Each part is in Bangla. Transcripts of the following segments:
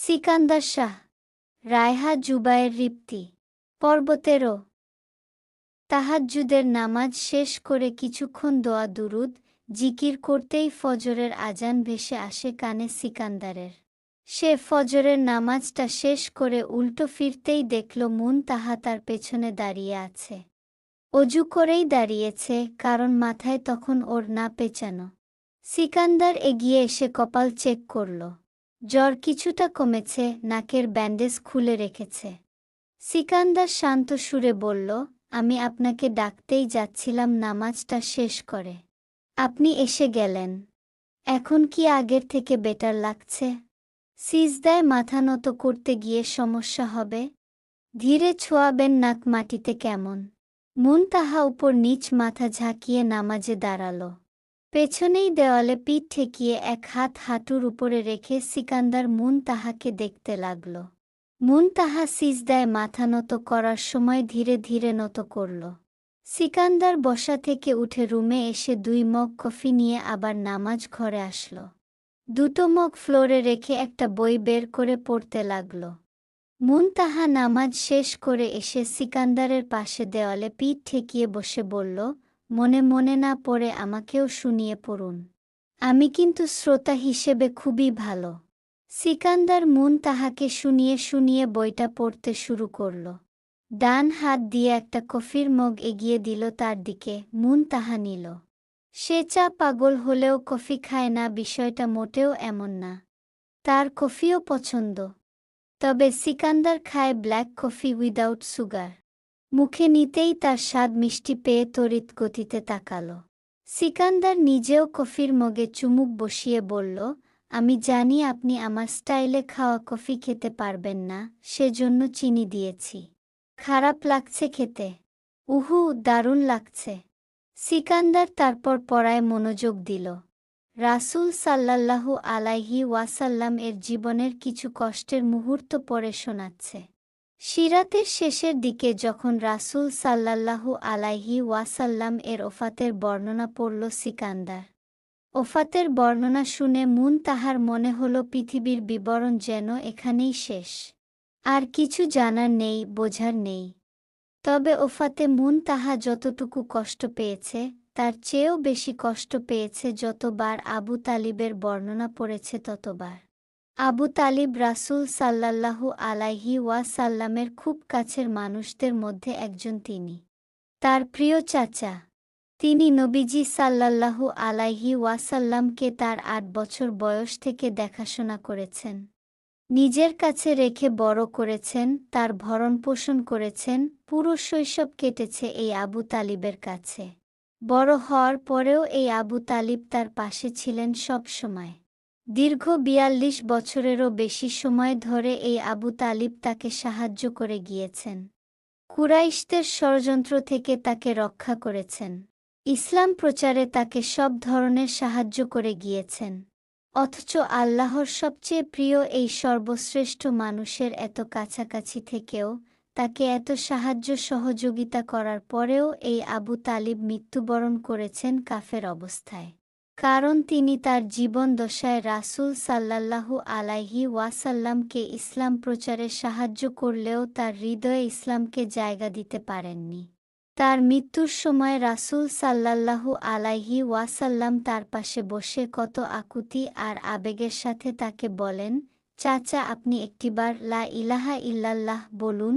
সিকান্দার শাহ, রায়হা জুবায়ের রিপ্তি। পর্ব ১৩। তাহাজ্জুদের নামাজ শেষ করে কিছুক্ষণ দোয়া দুরুদ জিকির করতেই ফজরের আজান ভেসে আসে কানে সিকান্দারের। সে ফজরের নামাজটা শেষ করে উল্টো ফিরতেই দেখল মুনতাহা তার পেছনে দাঁড়িয়ে আছে। অজু করেই দাঁড়িয়েছে, কারণ মাথায় তখন ওড়না পেঁচানো। সিকান্দার এগিয়ে এসে কপাল চেক করল। জ্বর কিছুটা কমেছে, নাকের ব্যান্ডেজ খুলে রেখেছে। সিকান্দার শান্ত সুরে বলল, আমি আপনাকে ডাকতেই যাচ্ছিলাম নামাজটা শেষ করে। আপনি এসে গেলেন। এখন কি আগের থেকে বেটার লাগছে? সিজদায় মাথা নত করতে গিয়ে সমস্যা হবে? ধীরে ছোঁয়াবেন নাক মাটিতে কেমন? মুনতাহা উপর নিচ মাথা ঝাঁকিয়ে নামাজে দাঁড়াল। পেছনেই দেওয়ালে পিঠ ঠেকিয়ে এক হাত হাঁটুর উপরে রেখে সিকান্দার মুনতাহাকে দেখতে লাগল। মুনতাহা সিজদায় মাথা নত করার সময় ধীরে ধীরে নত করল। সিকান্দার বসা থেকে উঠে রুমে এসে ২ মগ কফি নিয়ে আবার নামাজ ঘরে আসল। ২টো মগ ফ্লোরে রেখে একটা বই বের করে পড়তে লাগল। মুনতাহা নামাজ শেষ করে এসে সিকান্দারের পাশে দেওয়ালে পিঠ ঠেকিয়ে বসে বলল, মনে মনে না পড়ে আমাকেও শুনিয়ে পড়ুন। আমি কিন্তু শ্রোতা হিসেবে খুবই ভালো। সিকান্দার মুনতাহাকে শুনিয়ে শুনিয়ে বইটা পড়তে শুরু করল। ডান হাত দিয়ে একটা কফির মগ এগিয়ে দিল তার দিকে। মুনতাহা নিল। সে চা পাগল হলেও কফি খায় না, বিষয়টা মোটেও এমন না। তার কফিও পছন্দ। তবে সিকান্দার খায় ব্ল্যাক কফি উইদাউট সুগার। মুখে নিতেই তার স্বাদ মিষ্টি পেয়ে তড়িৎ গতিতে তাকাল। সিকান্দার নিজেও কফির মগে চুমুক বসিয়ে বলল, আমি জানি আপনি আমার স্টাইলে খাওয়া কফি খেতে পারবেন না, সেজন্য চিনি দিয়েছি। খারাপ লাগছে খেতে? উহু, দারুণ লাগছে। সিকান্দার তারপর পড়ায় মনোযোগ দিল। রাসূল সাল্লাল্লাহু আলাইহি ওয়াসাল্লাম এর জীবনের কিছু কষ্টের মুহূর্ত পড়ে শোনাচ্ছে। সিরাতের শেষের দিকে যখন রাসূল সাল্লাল্লাহু আলাইহি ওয়াসাল্লাম এর ওফাতের বর্ণনা পড়ল সিকান্দার। ওফাতের বর্ণনা শুনে মুনতাহার মনে হল পৃথিবীর বিবরণ যেন এখানেই শেষ। আর কিছু জানার নেই, বোঝার নেই। তবে ওফাতে মুনতাহা যতটুকু কষ্ট পেয়েছে, তার চেয়েও বেশি কষ্ট পেয়েছে যতবার আবু তালিবের বর্ণনা পড়েছে ততবার। আবু তালিব রাসূল সাল্লাল্লাহু আলাইহি ওয়াসাল্লামের খুব কাছের মানুষদের মধ্যে একজন তিনি। তার প্রিয় চাচা। তিনি নবীজি সাল্লাল্লাহু আলাইহি ওয়াসাল্লামকে তার ৮ বছর বয়স থেকে দেখাশোনা করেছেন। নিজের কাছে রেখে বড় করেছেন, তার ভরণপোষণ করেছেন, পুরো শৈশব কেটেছে এই আবু তালিবের কাছে। বড় হওয়ার পরেও এই আবু তালিব তার পাশে ছিলেন সব সময়। দীর্ঘ ৪২ বছরেরও বেশি সময় ধরে এই আবু তালিব তাকে সাহায্য করে গিয়েছেন। কুরাইশদের ষড়যন্ত্র থেকে তাকে রক্ষা করেছেন। ইসলাম প্রচারে তাকে সব ধরনের সাহায্য করে গিয়েছেন। অথচ আল্লাহর সবচেয়ে প্রিয় এই সর্বশ্রেষ্ঠ মানুষের এত কাছাকাছি থেকেও, তাকে এত সাহায্য সহযোগিতা করার পরেও এই আবু তালিব মৃত্যুবরণ করেছেন কাফের অবস্থায়। কারণ তিনি তার জীবন দশায় রাসূল সাল্লাল্লাহু আলাইহি ওয়াসাল্লামকে ইসলাম প্রচারে সাহায্য করলেও তার হৃদয়ে ইসলামকে জায়গা দিতে পারেননি। তার মৃত্যুর সময় রাসূল সাল্লাল্লাহু আলাইহি ওয়াসাল্লাম তার পাশে বসে কত আকুতি আর আবেগের সাথে তাকে বলেন, চাচা আপনি একটিবার লা ইলাহা ইল্লাল্লাহ বলুন,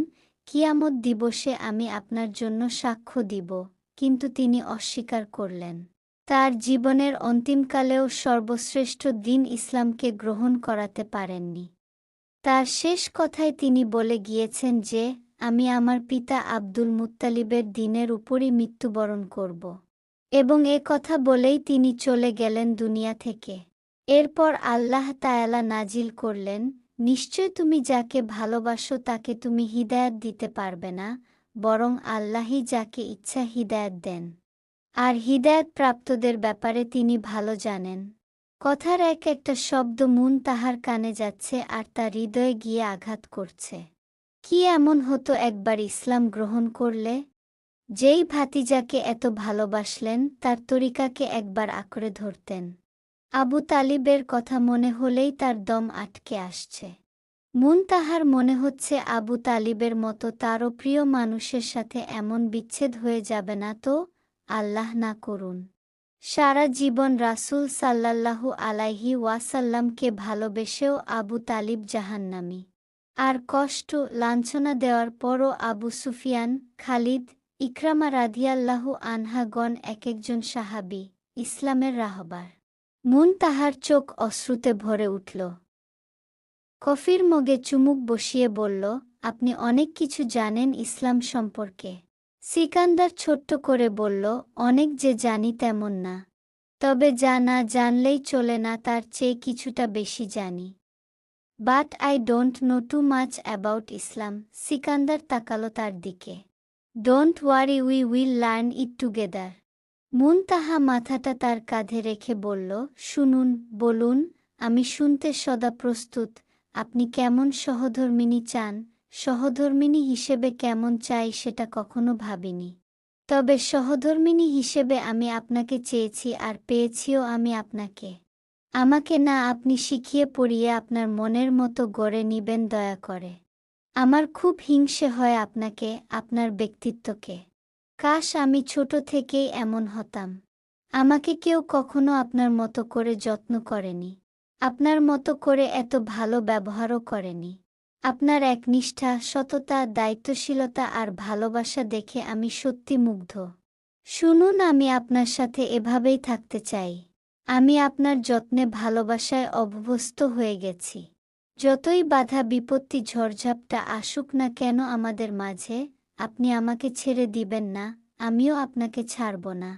কিয়ামত দিবসে আমি আপনার জন্য সাক্ষ্য দিব। কিন্তু তিনি অস্বীকার করলেন। তার জীবনের অন্তিমকালেও সর্বশ্রেষ্ঠ দিন ইসলামকে গ্রহণ করাতে পারেননি। তার শেষ কথায় তিনি বলে গিয়েছেন যে, আমি আমার পিতা আব্দুল মুত্তালিবের দ্বীনের উপরই মৃত্যুবরণ করব। এবং এ কথা বলেই তিনি চলে গেলেন দুনিয়া থেকে। এরপর আল্লাহ তাআলা নাজিল করলেন, নিশ্চয় তুমি যাকে ভালোবাসো তাকে তুমি হিদায়াত দিতে পারবে না, বরং আল্লাহই যাকে ইচ্ছা হিদায়াত দেন। আর হিদায়াত প্রাপ্তদের ব্যাপারে তিনি ভালো জানেন। কথার এক একটা শব্দ মুনতাহার কানে যাচ্ছে আর তার হৃদয়ে গিয়ে আঘাত করছে। কি এমন হতো একবার ইসলাম গ্রহণ করলে? যেই ভাতিজাকে এত ভালোবাসলেন, তার তরিকাকে একবার আঁকড়ে ধরতেন। আবু তালিবের কথা মনে হলেই তার দম আটকে আসছে। মুনতাহার মনে হচ্ছে আবু তালিবের মতো তারও প্রিয় মানুষের সাথে এমন বিচ্ছেদ হয়ে যাবে না তো, আল্লাহ না করুন। সারা জীবন রাসূল সাল্লাল্লাহু আলাইহি ওয়াসাল্লামকে ভালোবেসেও আবু তালিব জাহান্নামী। আর কষ্ট, লাঞ্ছনা দেওয়ার পরও আবু সুফিয়ান, খালিদ, ইকরামা রাদিয়াল্লাহু আনহাগণ একেকজন সাহাবী, ইসলামের রাহবার। মুনতাহার চোখ অশ্রুতে ভরে উঠল। কফির মগে চুমুক বসিয়ে বলল, আপনি অনেক কিছু জানেন ইসলাম সম্পর্কে। সিকান্দার ছোট্ট করে বলল, অনেক যে জানি তেমন না। তবে যা না জানলেই চলে না তার চেয়ে কিছুটা বেশি জানি। But I don't know too much about Islam. Sikandar তাকালো তার দিকে। Don't worry, we will learn it together. Muntaha মাথাটা তার কাঁধে রেখে বলল, শুনুন, বলুন, আমি শুনতে সদা প্রস্তুত। আপনি কেমন সহধর্মিণী চান, সহধর্মিণী হিসেবে কেমন চাই সেটা কখনো ভাবিনি। তবে সহধর্মিণী হিসেবে আমি আপনাকে চেয়েছি আর পেয়েছিও আমি আপনাকে। আমাকে না আপনি শিখিয়ে পড়িয়ে আপনার মনের মতো গড়ে নিবেন দয়া করে। আমার খুব হিংসে হয় আপনাকে, আপনার ব্যক্তিত্বকে। কাশ আমি ছোট থেকেই এমন হতাম। আমাকে কেউ কখনো আপনার মতো করে যত্ন করেনি। আপনার মতো করে এত ভালো ব্যবহারও করেনি। আপনার একনিষ্ঠা, সততা, দায়িত্বশীলতা আর ভালোবাসা দেখে আমি সত্যি মুগ্ধ। শুনুন, আমি আপনার সাথে এভাবেই থাকতে চাই। আমি আপনার যত্নে ভালোবাসায় অভ্যস্ত হয়ে গেছি। যতই বাধা বিপত্তি ঝড়ঝাপটা আসুক না কেন আমাদের মাঝে, আপনি আমাকে ছেড়ে দিবেন না, আমিও আপনাকে ছাড়ব না।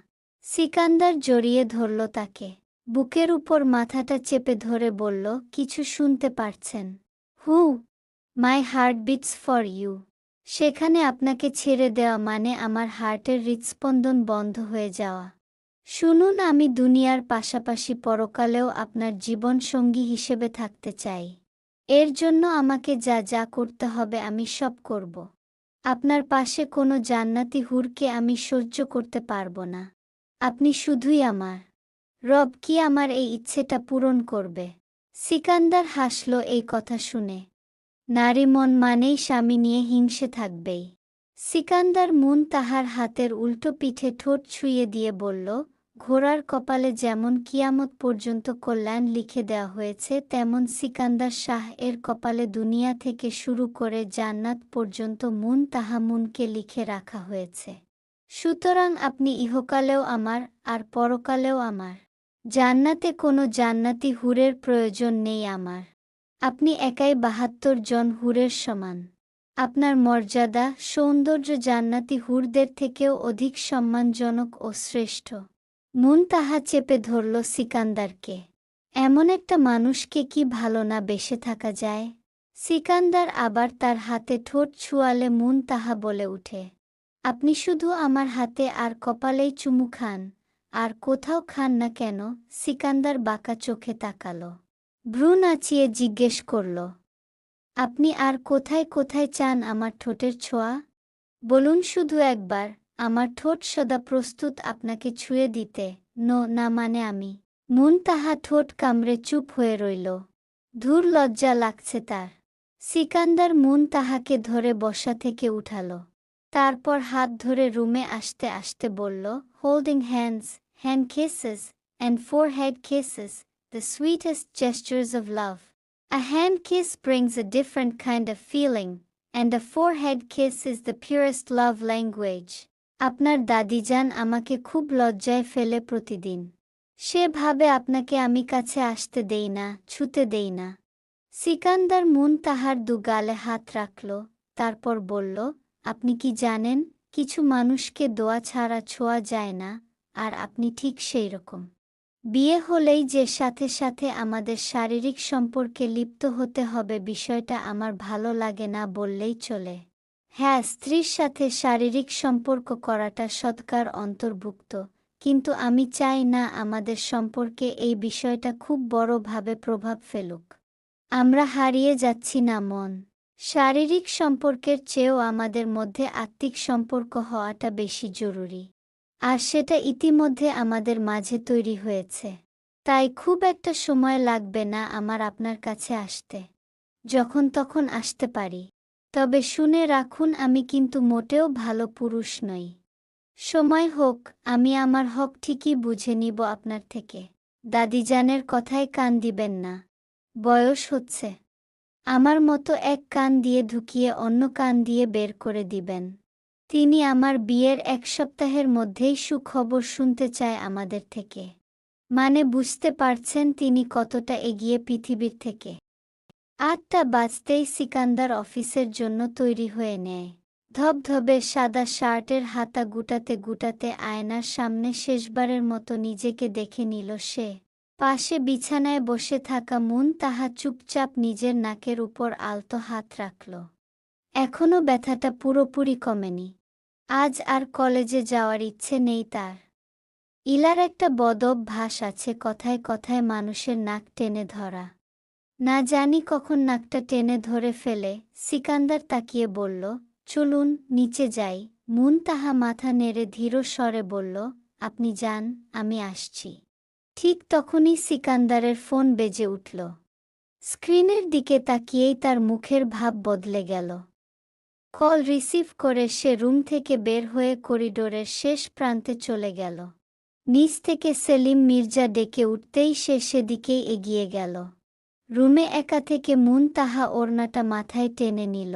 সিকান্দার জড়িয়ে ধরল তাকে। বুকের উপর মাথাটা চেপে ধরে বলল, কিছু শুনতে পারছেন? হু, my heart beats for you. সেখানে আপনাকে ছেড়ে দেওয়া মানে আমার হার্টের হৃৎস্পন্দন বন্ধ হয়ে যাওয়া। শুনুন, আমি দুনিয়ার পাশাপাশি পরকালেও আপনার জীবন সঙ্গী হিসেবে থাকতে চাই। এর জন্য আমাকে যা যা করতে হবে আমি সব করব। আপনার পাশে কোনো জান্নাতি হুরকে আমি সহ্য করতে পারব না। আপনি শুধুই আমার। রব কি আমার এই ইচ্ছেটা পূরণ করবে? সিকান্দার হাসল এই কথা শুনে। নারী মন মানেই স্বামী নিয়ে হিংসে থাকবেই। সিকান্দার মুনতাহার হাতের উল্টো পিঠে ঠোঁট ছুঁয়ে দিয়ে বলল, ঘোড়ার কপালে যেমন কিয়ামত পর্যন্ত কল্যাণ লিখে দেওয়া হয়েছে তেমন সিকান্দার শাহ এর কপালে দুনিয়া থেকে শুরু করে জান্নাত পর্যন্ত মুনতাহাকে লিখে রাখা হয়েছে। সুতরাং আপনি ইহকালেও আমার আর পরকালেও আমার। জান্নাতে কোনো জান্নাতি হুরের প্রয়োজন নেই আমার। আপনি একাই ৭২ জন হুরের সমান। আপনার মর্যাদা, সৌন্দর্য জান্নাতি হুরদের থেকেও অধিক সম্মানজনক ও শ্রেষ্ঠ। মুনতাহা চেপে ধরল সিকান্দারকে। এমন একটা মানুষকে কি ভালো না বেসে থাকা যায়? সিকান্দার আবার তার হাতে ঠোঁট ছুঁয়ালে মুনতাহা বলে উঠে, আপনি শুধু আমার হাতে আর কপালেই চুমু খান, আর কোথাও খান না কেন? সিকান্দার বাঁকা চোখে তাকাল। ভ্রু নাচিয়ে জিজ্ঞেস করল, আপনি আর কোথায় কোথায় চান আমার ঠোঁটের ছোঁয়া? বলুন শুধু একবার। আমার ঠোঁট সদা প্রস্তুত আপনাকে ছুঁয়ে দিতে। না মানে আমি। মুনতাহা ঠোঁট কামড়ে চুপ হয়ে রইল। ধুর, লজ্জা লাগছে তার। সিকান্দার মুনতাহাকে ধরে বসা থেকে উঠাল। তারপর হাত ধরে রুমে আসতে আসতে বলল, holding hands, hand kisses, and forehead kisses, the sweetest gestures of love. A hand kiss brings a different kind of feeling, and a forehead kiss is the purest love language. আপনার দাদিজান আমাকে খুব লজ্জায় ফেলে প্রতিদিন। সে ভাবে আপনাকে আমি কাছে আসতে দেই না, ছুতে দেই না। সিকান্দার মুনতাহার দু গালে হাত রাখল, তারপর বলল, আপনি কি জানেন, কিছু মানুষকে দোয়া ছাড়া ছোঁয়া যায় না, আর আপনি ঠিক সেই রকম। বিয়ে হলেই যে সাথে সাথে আমাদের শারীরিক সম্পর্কে লিপ্ত হতে হবে বিষয়টা আমার ভালো লাগে না বললেই চলে। হ্যাঁ, স্ত্রীর সাথে শারীরিক সম্পর্ক করাটা সৎকার অন্তর্ভুক্ত, কিন্তু আমি চাই না আমাদের সম্পর্কে এই বিষয়টা খুব বড়ভাবে প্রভাব ফেলুক। আমরা হারিয়ে যাচ্ছি না মন। শারীরিক সম্পর্কের চেয়েও আমাদের মধ্যে আত্মিক সম্পর্ক হওয়াটা বেশি জরুরি। আর সেটা ইতিমধ্যে আমাদের মাঝে তৈরি হয়েছে। তাই খুব একটা সময় লাগবে না আমার আপনার কাছে আসতে। যখন তখন আসতে পারি। তবে শুনে রাখুন, আমি কিন্তু মোটেও ভালো পুরুষ নই। সময় হোক, আমি আমার হক ঠিকই বুঝে নিব আপনার থেকে। দাদিজানের কথায় কান দিবেন না। বয়স হচ্ছে। আমার মতো এক কান দিয়ে ঢুকিয়ে অন্য কান দিয়ে বের করে দিবেন। তিনি আমার বিয়ের ১ সপ্তাহের মধ্যেই সুখবর শুনতে চায় আমাদের থেকে। মানে বুঝতে পারছেন তিনি কতটা এগিয়ে পৃথিবীর থেকে। ৮টা বাজতেই সিকান্দার অফিসের জন্য তৈরি হয়ে নেয়। ধবধবে সাদা শার্টের হাতা গুটাতে গুটাতে আয়নার সামনে শেষবারের মতো নিজেকে দেখে নিল সে। পাশে বিছানায় বসে থাকা তাহা চুপচাপ নিজের নাকের উপর আলতো হাত রাখল। এখনও ব্যথাটা পুরোপুরি কমেনি। আজ আর কলেজে যাওয়ার ইচ্ছে নেই তার। ইলার একটা বদঅভ্যাস আছে কথায় কথায় মানুষের নাক টেনে ধরা। না জানি কখন নাকটা টেনে ধরে ফেলে। সিকান্দার তাকিয়ে বলল, চলুন নিচে যাই। তাহা মাথা নেড়ে ধীর স্বরে বলল, আপনি যান, আমি আসছি। ঠিক তখনই সিকান্দারের ফোন বেজে উঠল। স্ক্রিনের দিকে তাকিয়েই তার মুখের ভাব বদলে গেল। কল রিসিভ করে সে রুম থেকে বের হয়ে করিডোরের শেষ প্রান্তে চলে গেল। নিচ থেকে সেলিম মির্জা ডেকে উঠতেই সে সেদিকেই এগিয়ে গেল। রুমে একা থেকে তাহা ওড়নাটা মাথায় টেনে নিল।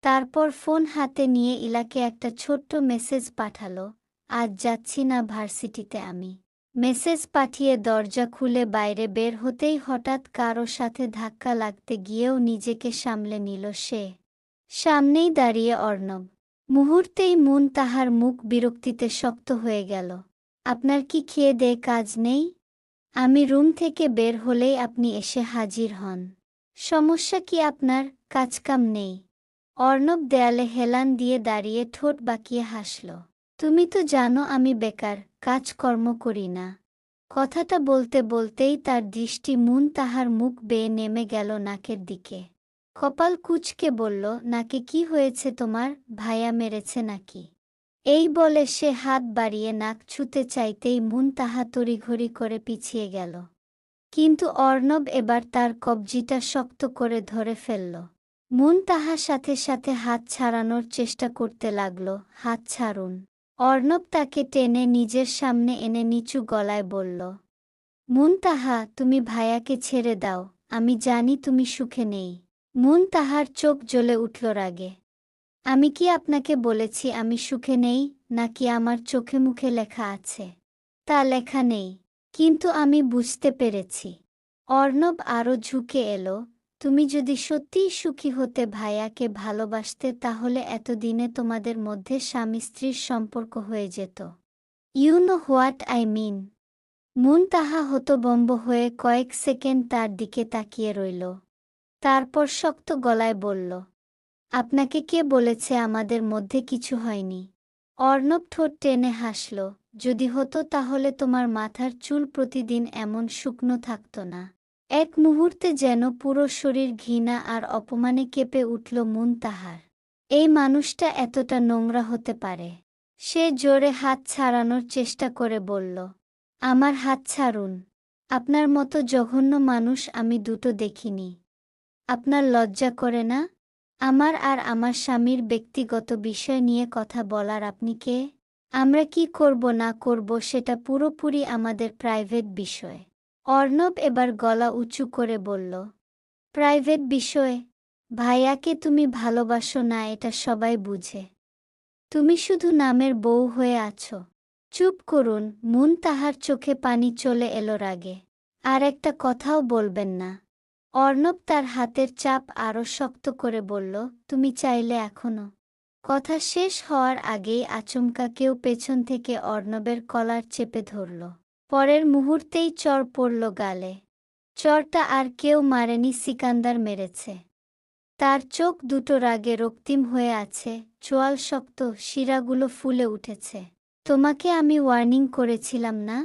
তারপর ফোন হাতে নিয়ে ইলাকে একটা ছোট্ট মেসেজ পাঠালো, আজ যাচ্ছি না ভার্সিটিতে আমি। মেসেজ পাঠিয়ে দরজা খুলে বাইরে বের হতেই হঠাৎ কারো সাথে ধাক্কা লাগতে গিয়েও নিজেকে সামলে নিল সে। সামনেই দাঁড়িয়ে অর্ণব। মুহূর্তেই তাহার মুখ বিরক্তিতে শক্ত হয়ে গেল। আপনার কি খেয়ে দেয়ে কাজ নেই? আমি রুম থেকে বের হলেই আপনি এসে হাজির হন। সমস্যা কি আপনার? কাজকাম নেই? অর্ণব দেয়ালে হেলান দিয়ে দাঁড়িয়ে ঠোঁট বাঁকিয়ে হাসল। তুমি তো জানো আমি বেকার, কাজকর্ম করি না। কথাটা বলতে বলতেই তার দৃষ্টি তাহার মুখ বেয়ে নেমে গেল নাকের দিকে। কপাল কুঁচকে বলল, নাকে কি হয়েছে তোমার? ভাইয়া মেরেছে নাকি? এই বলে সে হাত বাড়িয়ে নাক ছুঁতে চাইতেই তাহা তড়িঘড়ি করে পিছিয়ে গেল। কিন্তু অর্ণব এবার তার কবজিটা শক্ত করে ধরে ফেলল। তাহার সাথে সাথে হাত ছাড়ানোর চেষ্টা করতে লাগল। হাত ছাড়ুন। অর্ণব তাকে টেনে নিজের সামনে এনে নিচু গলায় বলল, তাহা, তুমি ভাইয়াকে ছেড়ে দাও, আমি জানি তুমি সুখে নেই। তাহার চোখ জ্বলে উঠল রাগে। আমি কি আপনাকে বলেছি আমি সুখে নেই, নাকি আমার চোখে মুখে লেখা আছে? তা লেখা নেই, কিন্তু আমি বুঝতে পেরেছি। অর্ণব আরও ঝুঁকে এলো, তুমি যদি সত্যিই সুখী হতে, ভাইয়াকে ভালোবাসতে, তাহলে এতদিনে তোমাদের মধ্যে স্বামী স্ত্রীর সম্পর্ক হয়ে যেত। You know what I mean. তাহা হতভম্ব হয়ে কয়েক সেকেন্ড তার দিকে তাকিয়ে রইল। তারপর শক্ত গলায় বলল, আপনাকে কে বলেছে আমাদের মধ্যে কিছু হয়নি? অর্ণব ঠোঁট টেনে হাসল, যদি হতো তাহলে তোমার মাথার চুল প্রতিদিন এমন শুকনো থাকত না। এক মুহূর্তে যেন পুরো শরীর ঘৃণা আর অপমানে কেঁপে উঠল তাহার। এই মানুষটা এতটা নোংরা হতে পারে? সে জোরে হাত ছাড়ানোর চেষ্টা করে বলল, আমার হাত ছাড়ুন। আপনার মতো জঘন্য মানুষ আমি দুটো দেখিনি। আপনার লজ্জা করে না? আমার আর আমার স্বামীর ব্যক্তিগত বিষয় নিয়ে কথা বলার আপনি কে? আমরা কি করব না করব সেটা পুরোপুরি আমাদের প্রাইভেট বিষয়। অর্ণব এবার গলা উঁচু করে বলল, প্রাইভেট বিষয়? ভাইয়াকে তুমি ভালোবাসো না এটা সবাই বুঝে। তুমি শুধু নামের বউ হয়ে আছো। চুপ করুন। তাহার চোখে পানি চলে এলো রাগে। আর একটা কথাও বলবেন না। অর্ণব তার হাতের চাপ আরও শক্ত করে বলল, তুমি চাইলে এখনো। কথা শেষ হওয়ার আগেই আচমকা কেউ পেছন থেকে অর্ণবের কলার চেপে ধরল। পরের মুহূর্তেই চর পড়ল গালে। চরটা আর কেউ মারেনি, সিকান্দার মেরেছে। তার চোখ দুটো রাগে রক্তিম হয়ে আছে, চোয়াল শক্ত, শিরাগুলো ফুলে উঠেছে। তোমাকে আমি ওয়ার্নিং করেছিলাম না?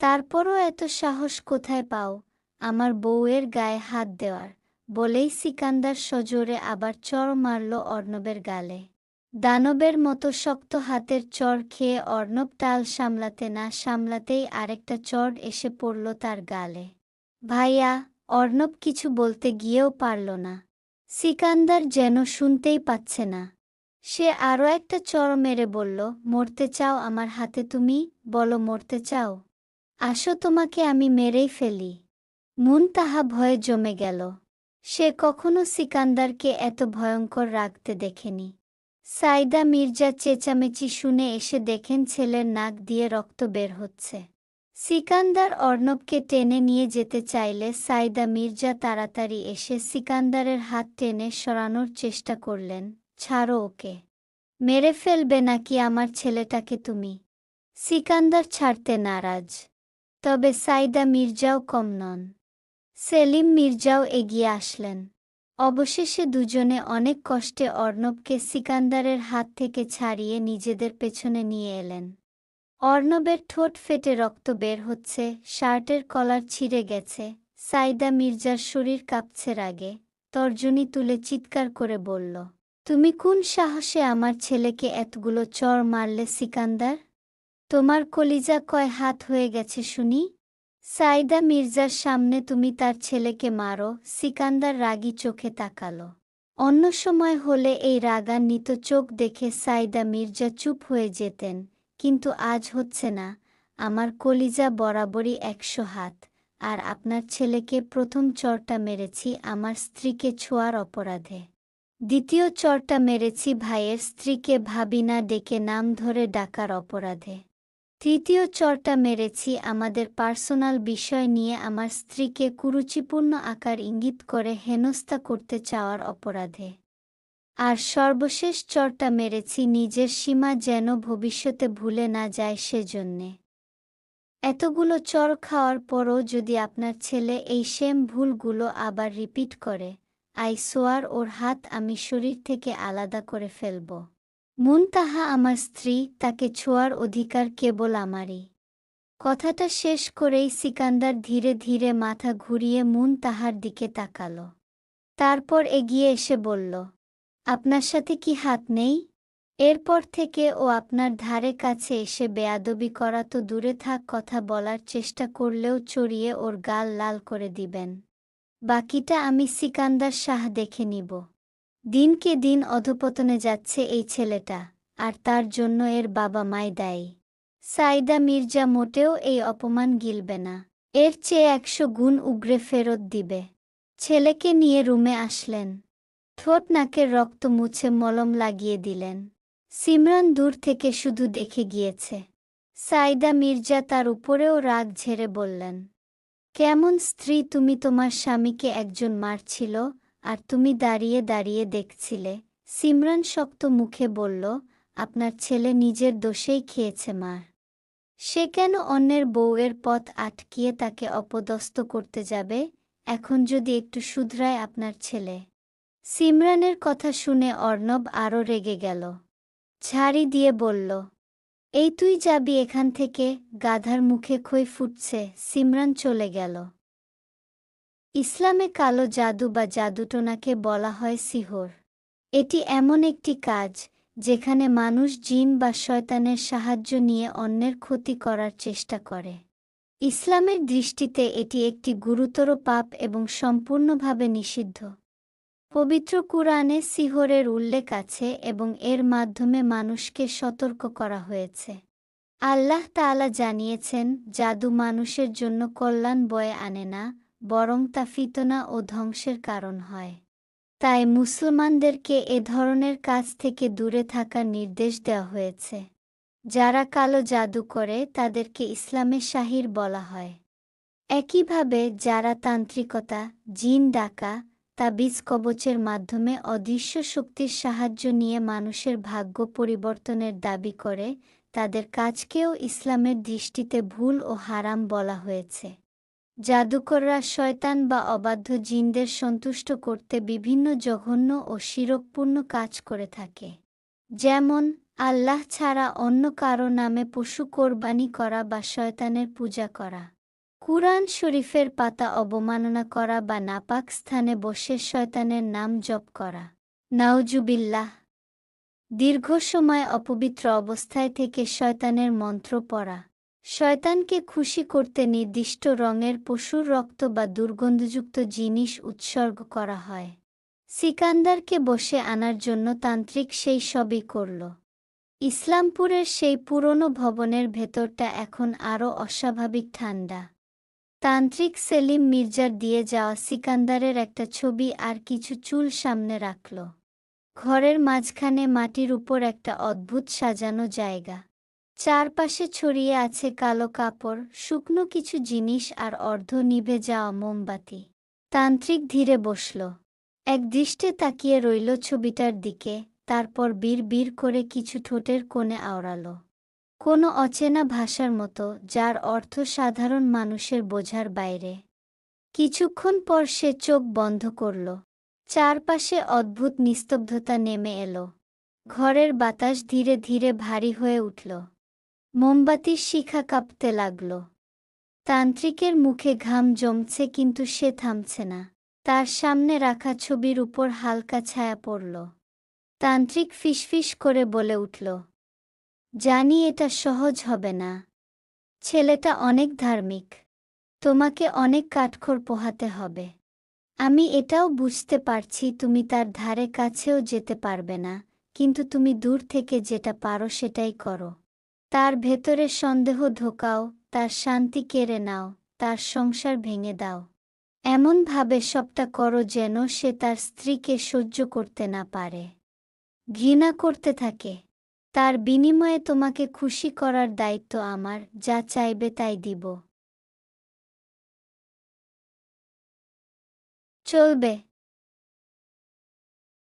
তারপরও এত সাহস কোথায় পাও আমার বউয়ের গায়ে হাত দেওয়ার? বলেই সিকান্দার সজোরে আবার চড় মারল অর্ণবের গালে। দানবের মতো শক্ত হাতের চড় খেয়ে অর্ণব টাল সামলাতে না সামলাতেই আরেকটা চড় এসে পড়ল তার গালে। ভাইয়া! অর্ণব কিছু বলতে গিয়েও পারল না। সিকান্দার যেন শুনতেই পাচ্ছে না। সে আরও একটা চড় মেরে বলল, মরতে চাও আমার হাতে তুমি? বলো মরতে চাও? আসো তোমাকে আমি মেরেই ফেলি। মুনতাহা ভয়ে জমে গেল। সে কখনো সিকান্দারকে এত ভয়ঙ্কর রাগতে দেখেনি। সাইদা মির্জা চেঁচামেচি শুনে এসে দেখেন ছেলের নাক দিয়ে রক্ত বের হচ্ছে। সিকান্দার অর্ণবকে টেনে নিয়ে যেতে চাইলে সাইদা মির্জা তাড়াতাড়ি এসে সিকান্দারের হাত টেনে সরানোর চেষ্টা করলেন। ছাড়ো ওকে, মেরে ফেলবে নাকি আমার ছেলেটাকে তুমি? সিকান্দার ছাড়তে নারাজ। তবে সাইদা মির্জাও কম নন। সেলিম মির্জাও এগিয়ে আসলেন। অবশেষে দুজনে অনেক কষ্টে অর্ণবকে সিকান্দারের হাত থেকে ছাড়িয়ে নিজেদের পেছনে নিয়ে এলেন। অর্ণবের ঠোঁট ফেটে রক্ত বের হচ্ছে, শার্টের কলার ছিঁড়ে গেছে। সাইদা মির্জার শরীর কাঁপছে রাগে। তর্জনী তুলে চিৎকার করে বলল, তুমি কোন সাহসে আমার ছেলেকে এতগুলো চড় মারলে সিকান্দার? তোমার কলিজা কয় হাত হয়ে গেছে শুনি? সাইদা মির্জার সামনে তুমি তার ছেলেকে মারো? সিকান্দার রাগী চোখে তাকালো। অন্য সময় হলে এই রাগান্বিত চোখ দেখে সাইদা মির্জা চুপ হয়ে যেতেন, কিন্তু আজ হচ্ছে না। আমার কলিজা বরাবরই 100 হাত, আর আপনার ছেলেকে প্রথম চড়টা মেরেছি আমার স্ত্রীকে ছোঁয়ার অপরাধে। দ্বিতীয় চড়টা মেরেছি ভাইয়ের স্ত্রীকে ভাবি না ডেকে নাম ধরে ডাকার অপরাধে। তৃতীয় চড়টা মেরেছি আমাদের পার্সোনাল বিষয় নিয়ে আমার স্ত্রীকে কুরুচিপূর্ণ আকার ইঙ্গিত করে হেনস্থা করতে চাওয়ার অপরাধে। আর সর্বশেষ চড়টা মেরেছি নিজের সীমা যেন ভবিষ্যতে ভুলে না যায় সেজন্যে। এতগুলো চড় খাওয়ার পরও যদি আপনার ছেলে এই সেম ভুলগুলো আবার রিপিট করে, আই সোয়ার ওর হাত আমি শরীর থেকে আলাদা করে ফেলব। মুনতাহা আমার স্ত্রী, তাকে ছোঁয়ার অধিকার কেবল আমারই। কথাটা শেষ করেই সিকান্দার ধীরে ধীরে মাথা ঘুরিয়ে মুনতাহার দিকে তাকাল। তারপর এগিয়ে এসে বলল, আপনার সাথে কি হাত নেই? এরপর থেকে ও আপনার ধারে কাছে এসে বেয়াদবি করা তো দূরে থাক, কথা বলার চেষ্টা করলেও চড়িয়ে ওর গাল লাল করে দিবেন। বাকিটা আমি সিকান্দার শাহ দেখে নিব। দিনকে দিন অধপতনে যাচ্ছে এই ছেলেটা, আর তার জন্য এর বাবা মাই দায়ী। সাইদা মির্জা মোটেও এই অপমান গিলবে না, এর চেয়ে 100 গুণ উগরে ফেরত দিবে। ছেলেকে নিয়ে রুমে আসলেন। ঠোঁট নাকের রক্ত মুছে মলম লাগিয়ে দিলেন। সিমরান দূর থেকে শুধু দেখে গিয়েছে। সাইদা মির্জা তার উপরেও রাগ ঝেড়ে বললেন, কেমন স্ত্রী তুমি? তোমার স্বামীকে একজন মারছিল আর তুমি দাঁড়িয়ে দাঁড়িয়ে দেখছিলে। সিমরান শক্ত মুখে বলল, আপনার ছেলে নিজের দোষেই খেয়েছে মার। সে কেন অন্যের বউয়ের পথ আটকিয়ে তাকে অপদস্থ করতে যাবে? এখন যদি একটু শুধরায় আপনার ছেলে। সিমরানের কথা শুনে অর্ণব আরও রেগে গেল। ঝাড়ি দিয়ে বলল, এই তুই যাবি এখান থেকে? গাধার মুখে খই ফুটছে। সিমরান চলে গেল। ইসলামে কালো জাদু বা জাদুটোনাকে বলা হয় সিহর। এটি এমন একটি কাজ যেখানে মানুষ জিন বা শয়তানের সাহায্য নিয়ে অন্যের ক্ষতি করার চেষ্টা করে। ইসলামের দৃষ্টিতে এটি একটি গুরুতর পাপ এবং সম্পূর্ণভাবে নিষিদ্ধ। পবিত্র কুরআনে সিহরের উল্লেখ আছে এবং এর মাধ্যমে মানুষকে সতর্ক করা হয়েছে। আল্লাহ তাআলা জানিয়েছেন, জাদু মানুষের জন্য কল্যাণ বয়ে আনে না, বরং তা ফিতনা ও ধ্বংসের কারণ হয়। তাই মুসলমানদেরকে এ ধরনের কাজ থেকে দূরে থাকার নির্দেশ দেওয়া হয়েছে। যারা কালো জাদু করে তাদেরকে ইসলামে শাহির বলা হয়। একইভাবে যারা তান্ত্রিকতা, জিন ডাকা, তাবিজ কবচের মাধ্যমে অদৃশ্য শক্তির সাহায্য নিয়ে মানুষের ভাগ্য পরিবর্তনের দাবি করে, তাদের কাজকেও ইসলামের দৃষ্টিতে ভুল ও হারাম বলা হয়েছে। জাদুকররা শয়তান বা অবাধ্য জিনদের সন্তুষ্ট করতে বিভিন্ন জঘন্য ও শিরকপূর্ণ কাজ করে থাকে। যেমন, আল্লাহ ছাড়া অন্য কারো নামে পশু কোরবানি করা বা শয়তানের পূজা করা। কুরআন শরীফের পাতা অবমাননা করা বা নাপাক স্থানে বসে শয়তানের নাম জপ করা। নাউজুবিল্লাহ। দীর্ঘ সময় অপবিত্র অবস্থায় থেকে শয়তানের মন্ত্র পড়া। শয়তানকে খুশি করতে নির্দিষ্ট রঙের পশুর রক্ত বা দুর্গন্ধযুক্ত জিনিস উৎসর্গ করা হয়। সিকান্দারকে বসে আনার জন্য তান্ত্রিক সেই সবই করল। ইসলামপুরের সেই পুরনো ভবনের ভেতরটা এখন আরও অস্বাভাবিক ঠান্ডা। তান্ত্রিক সেলিম মির্জার দিয়ে যাওয়া সিকান্দারের একটা ছবি আর কিছু চুল সামনে রাখল। ঘরের মাঝখানে মাটির উপর একটা অদ্ভুত সাজানো জায়গা। চারপাশে ছড়িয়ে আছে কালো কাপড়, শুকনো কিছু জিনিস আর অর্ধ নিভে যাওয়া মোমবাতি। তান্ত্রিক ধীরে বসল। এক দৃষ্টে তাকিয়ে রইল ছবিটার দিকে, তারপর বিড় করে কিছু ঠোঁটের কোণে আওড়াল। কোনো অচেনা ভাষার মতো, যার অর্থ সাধারণ মানুষের বোঝার বাইরে। কিছুক্ষণ পর সে চোখ বন্ধ করল। চারপাশে অদ্ভুত নিস্তব্ধতা নেমে এলো। ঘরের বাতাস ধীরে ধীরে ভারী হয়ে উঠল। মোমবাতির শিখা কাঁপতে লাগল। তান্ত্রিকের মুখে ঘাম জমছে, কিন্তু সে থামছে না। তার সামনে রাখা ছবির উপর হালকা ছায়া পড়ল। তান্ত্রিক ফিসফিস করে বলে উঠল, জানি এটা সহজ হবে না। ছেলেটা অনেক ধার্মিক। তোমাকে অনেক কাঠখড় পোহাতে হবে। আমি এটাও বুঝতে পারছি তুমি তার ধারে কাছেও যেতে পারবে না, কিন্তু তুমি দূর থেকে যেটা পারো সেটাই করো। তার ভেতরে সন্দেহ ঢোকাও, তার শান্তি কেড়ে নাও, তার সংসার ভেঙে দাও। এমনভাবে সবটা করো যেন সে তার স্ত্রীকে সহ্য করতে না পারে, ঘৃণা করতে থাকে। তার বিনিময়ে তোমাকে খুশি করার দায়িত্ব আমার, যা চাইবে তাই দিব। চলবে।